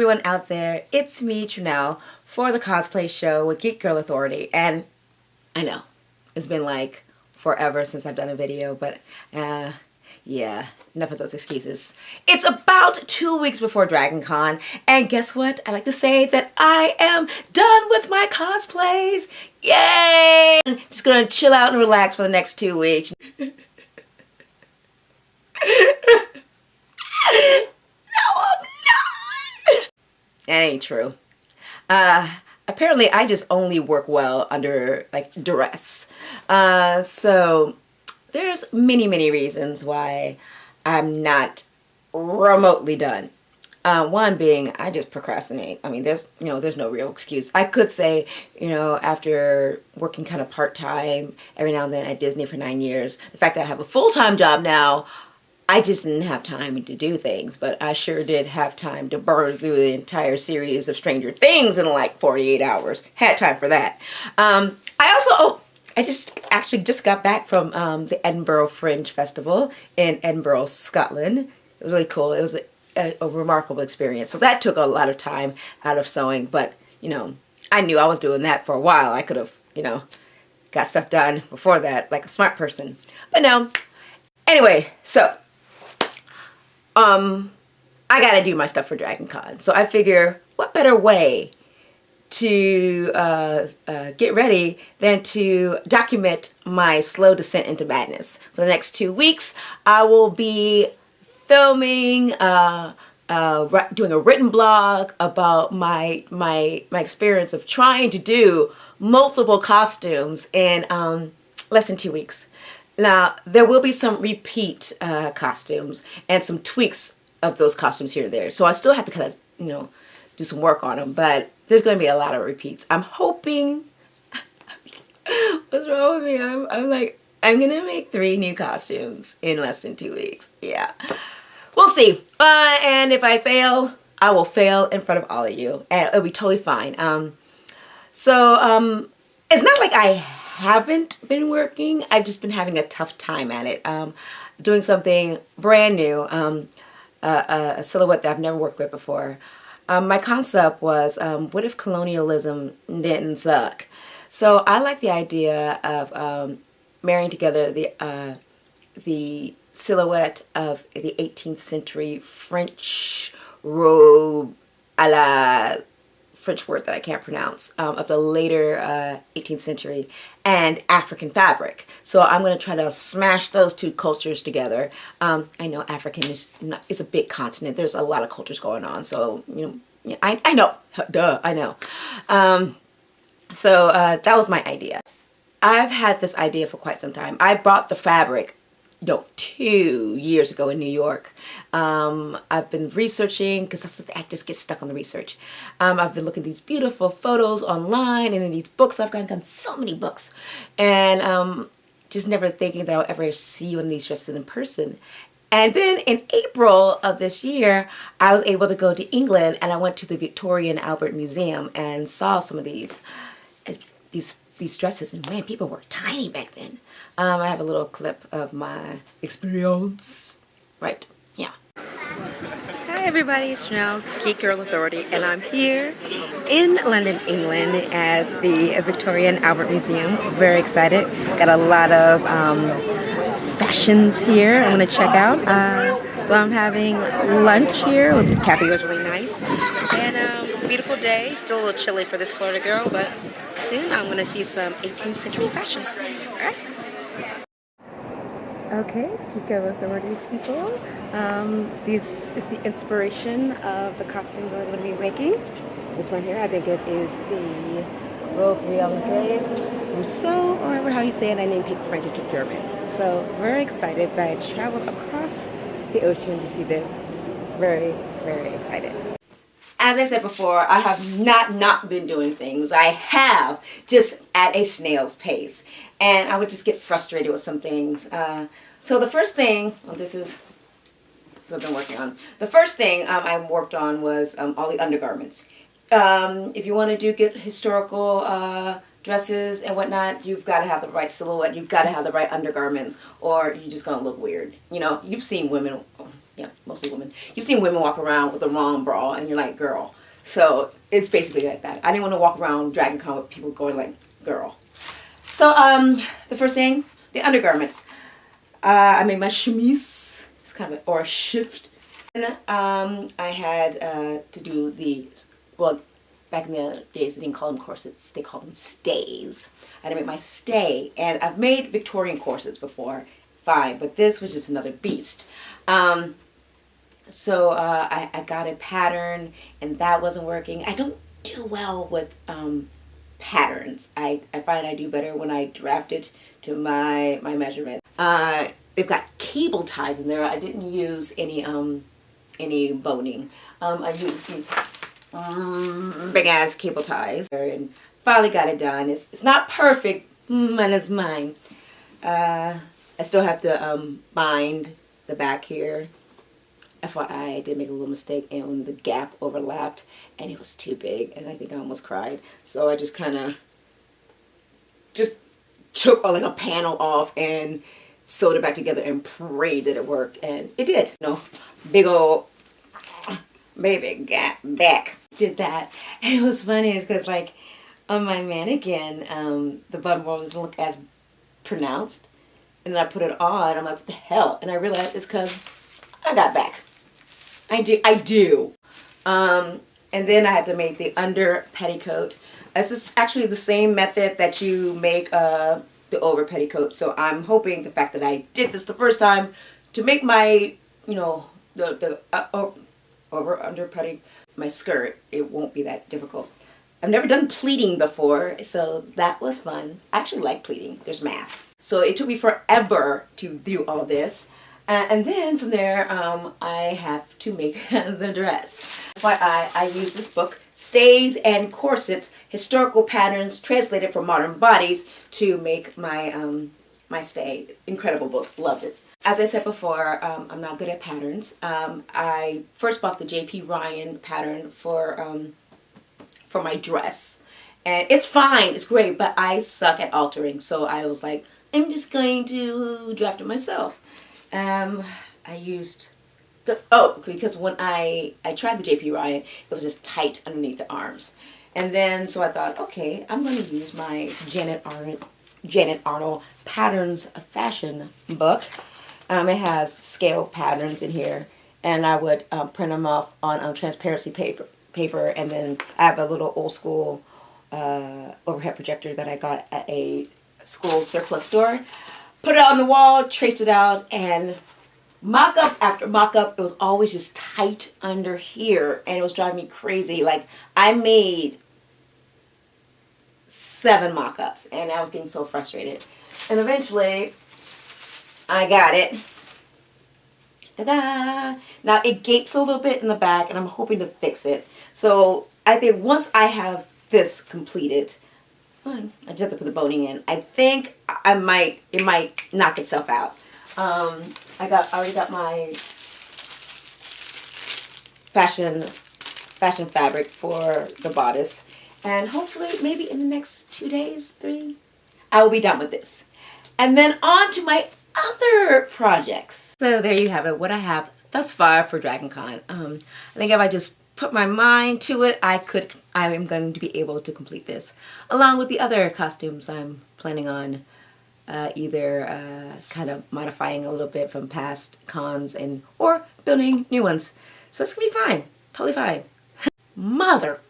everyone out there, it's me, Trinell, for the cosplay show with Geek Girl Authority. And I know, it's been like forever since I've done a video, but yeah, enough of those excuses. It's about 2 weeks before DragonCon, and guess what? I like to say that I am done with my cosplays. Yay! Just gonna chill out and relax for the next 2 weeks. That ain't true. Apparently I just only work well under like duress. So there's many reasons why I'm not remotely done. One being I just procrastinate. I mean, there's no real excuse. I could say, after working kind of part-time every now and then at Disney for 9 years, the fact that I have a full-time job now, I just didn't have time to do things, but I sure did have time to burn through the entire series of Stranger Things in like 48 hours. Had time for that. I just got back from the Edinburgh Fringe Festival in Edinburgh, Scotland. It was really cool. It was a remarkable experience. So that took a lot of time out of sewing, but I knew I was doing that for a while. I could have, got stuff done before that like a smart person. But no. Anyway, so I gotta do my stuff for DragonCon. So I figure, what better way to get ready than to document my slow descent into madness. For the next 2 weeks, I will be filming, doing a written blog about my experience of trying to do multiple costumes in less than 2 weeks. Now, there will be some repeat costumes and some tweaks of those costumes here and there. So I still have to kind of, do some work on them, but there's going to be a lot of repeats. I'm hoping, what's wrong with me? I'm like, I'm going to make 3 new costumes in less than 2 weeks. Yeah. We'll see. And if I fail, I will fail in front of all of you. And it'll be totally fine. It's not like I haven't been working. I've just been having a tough time at it. Doing something brand new, a silhouette that I've never worked with before. My concept was, what if colonialism didn't suck? So I like the idea of marrying together the silhouette of the 18th century French robe a la French word that I can't pronounce, of the later 18th century, and African fabric. So I'm going to try to smash those two cultures together. I know African is a big continent. There's a lot of cultures going on. So, I know. Duh, I know. That was my idea. I've had this idea for quite some time. I bought the fabric 2 years ago in New York. I've been researching, because that's the thing, I just get stuck on the research. I've been looking at these beautiful photos online and in these books. I've gotten so many books, and just never thinking that I'll ever see one of these dresses in person. And then in April of this year, I was able to go to England, and I went to the Victoria and Albert Museum and saw some of these dresses, and man, people were tiny back then. I have a little clip of my experience. Right, yeah. Hi everybody, it's Trinell, it's Geek Girl Authority, and I'm here in London, England at the Victoria and Albert Museum. Very excited. Got a lot of fashions here I'm going to check out. So I'm having lunch here. The cafe was really nice. And beautiful day. Still a little chilly for this Florida girl, but soon I'm going to see some 18th century fashion. Alright? Okay, Geek Girl Authority people. This is the inspiration of the costume that I'm going to be making. This one here, I think it is the Robe Realengaze Rousseau, or however how you say it. I didn't take French, I took German. So very excited that I traveled across the ocean to see this. Very excited. As I said before, I have not been doing things. I have, just at a snail's pace. And I would just get frustrated with some things. So the first thing, this is what I've been working on. The first thing I worked on was all the undergarments. If you want to get historical dresses and whatnot, you've got to have the right silhouette. You've got to have the right undergarments, or you're just going to look weird. You've seen women yeah, mostly women. You've seen women walk around with the wrong bra and you're like, girl. So it's basically like that. I didn't want to walk around DragonCon with people going like, girl. So the first thing, the undergarments. I made my chemise. It's kind of or a shift. And I had to do the, well, back in the days they didn't call them corsets, they called them stays. I had to make my stay, and I've made Victorian corsets before, fine, but this was just another beast. So I got a pattern, and that wasn't working. I don't do well with patterns. I find I do better when I draft it to my measurement. They've got cable ties in there. I didn't use any boning. I used these big ass cable ties and finally got it done. It's not perfect, but it's mine. I still have to bind the back here. FYI, I did make a little mistake and the gap overlapped and it was too big and I think I almost cried. So I just kind of took like a panel off and sewed it back together and prayed that it worked, and it did. You know, big old baby gap back. Did that. And it was funny is because like on my mannequin, the buttonhole doesn't look as pronounced. And then I put it on, I'm like, what the hell? And I realized it's because I got back. I do. And then I had to make the under petticoat. This is actually the same method that you make the over petticoat. So I'm hoping the fact that I did this the first time to make my, you know, the over under petty, my skirt, it won't be that difficult. I've never done pleating before, so that was fun. I actually like pleating. There's math. So it took me forever to do all this. And then from there, I have to make the dress. FYI, I use this book, Stays and Corsets, Historical Patterns Translated for Modern Bodies, to make my, my stay. Incredible book. Loved it. As I said before, I'm not good at patterns. I first bought the J.P. Ryan pattern for my dress. And it's fine, it's great, but I suck at altering. So I was like, I'm just going to draft it myself. I used because when I tried the J.P. Ryan, it was just tight underneath the arms. And then, so I thought, okay, I'm going to use my Janet Arnold Patterns of Fashion book. It has scale patterns in here, and I would print them off on transparency paper, and then I have a little old school overhead projector that I got at a school surplus store. Put it on the wall, traced it out, and mock-up after mock-up, it was always just tight under here, and it was driving me crazy. Like, I made 7 mock-ups, and I was getting so frustrated. And eventually, I got it. Ta-da! Now, it gapes a little bit in the back, and I'm hoping to fix it. So, I think once I have this completed, I just have to put the boning in. I think it might knock itself out. I already got my fashion fabric for the bodice, and hopefully maybe in the next 2 days, 3, I will be done with this. And then on to my other projects. So there you have it, what I have thus far for DragonCon. I think if I just put my mind to it, I am going to be able to complete this, along with the other costumes I'm planning on either kind of modifying a little bit from past cons or building new ones. So it's gonna be fine, totally fine. Mother